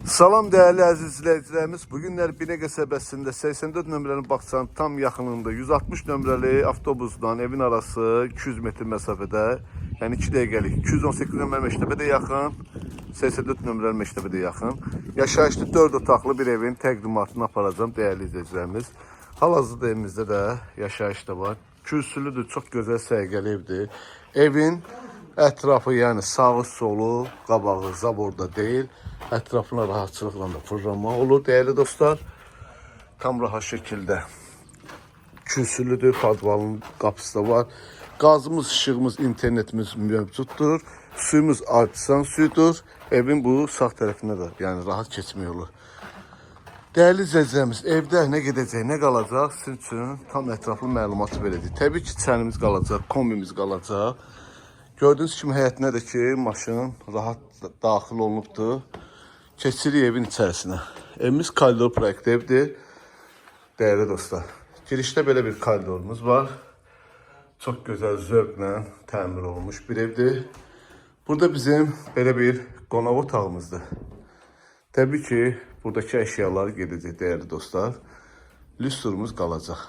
Salam değerli əziz izləyicilərimiz. Bugünlər Binə qəsəbəsində 84 nömrəli bağçanın tam yaxınlığında 160 nömrəli avtobusdan evin arası 200 metr məsafədə, yəni 2 dəqiqəlik 218 nömrəli məktəbə də yaxın, 84 nömrəli məktəbə də yaxın. Yaşayışlı 4 otaqlı bir evin təqdimatını aparacağım değerli izləyicilərimiz. Hal-hazırda evimizdə də yaşayış da var. Kürsülüdür, çox gözəl səliqəli evdir. Evin ətrafı, yəni sağı solu, qabağı zaborda deyil. Ətrafına rahatçılıkla da fırlanma olur değerli dostlar. Tam rahat şekilde kürsülüdür, padvalın kapısı da var. Gazımız, ışığımız, internetimiz mevcuttur. Suyumuz artisan suyudur. Evin bu sağ tərəfində də, yəni rahat keçmə yolu. Değerli izləyicilərimiz, evdə nə gedəcək, nə qalacaq, sizin üçün tam ətraflı məlumatı verəcək. Təbii ki, çənimiz qalacaq, kombimiz qalacaq. Gördüğünüz kimi həyətinə də ki, maşın rahat daxil olunubdur. Keçirik evin içərisinə. Evimiz koridor proyekti evdir. Değerli dostlar, girişdə belə bir koridorumuz var. Çok güzel zövqlə təmir olunmuş bir evdir. Burada bizim belə bir qonaq otağımızdır. Təbii ki, buradaki əşyalar gedəcək değerli dostlar. Lüstrumuz qalacaq.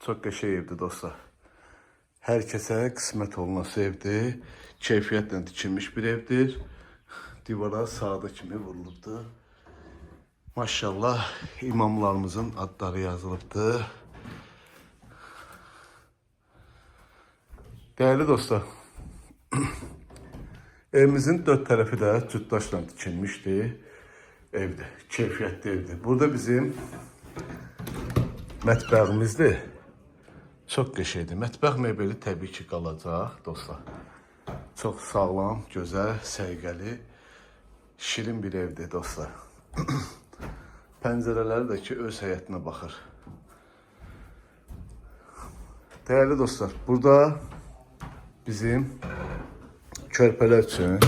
Çok qəşəng evdir dostlar. Hər kəsə qismət olunası evdir. Keyfiyyətlə tikilmiş bir evdir. Divara sağda kimi vurulubdur. Maşallah imamlarımızın adları yazılıbdır. Değerli dostlar, evimizin dört tərəfi də cütdaşla tikilmişdir. Evdir, keyfiyyətli evdir. Burada bizim mətbəximizdir. Çok qəşəngdir. Mətbəx mebeli təbii ki qalacaq dostlar. Çok sağlam, gözəl, səliqəli, şirin bir evdir dostlar. Pəncərələri də ki öz həyətinə baxır. Değerli dostlar, burada bizim körpələr üçün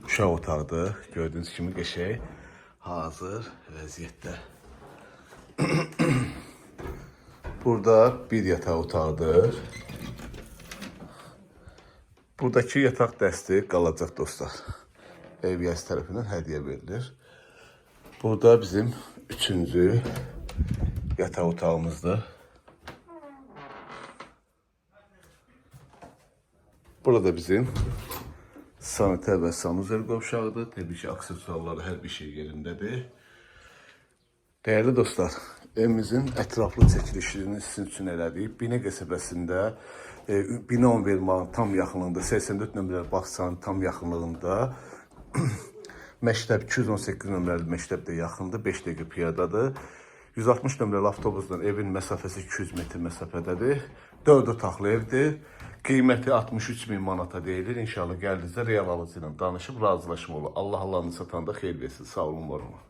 uşaq otağıdır. Gördüğünüz kimi qəşəng hazır vəziyyətdə. Burada bir yataq otağıdır. Buradaki yataq dəsti qalacaq dostlar. Ev yəsi tərəfindən hədiyyə verilir. Burada bizim üçüncü yataq otağımızdır. Burada bizim sanitär və sanuzel qovşağıdır. Təbii ki, aksesuarları hər bir şey yerindədir. Değerli dostlar, evimizin ətraflı çəkilişini sizin üçün elədik. Binə qəsəbəsində Binə 11 mağın tam yaxınlığında, 84 nömrəli bağçanın tam yaxınlığında məktəb 218 nömrəli məktəb də yaxındır, 5 dəqiqə piyadadır. 160 nömrəli avtobusdan evin məsafəsi 200 metr məsafədədir. 4 otaqlı evdir. Qiyməti 63.000 manata deyilir. İnşallah gəldinizdə real alıcı ilə danışıb razılaşma olur. Allah Allah'ını satanda xeyir versin. Sağ olun, var olun.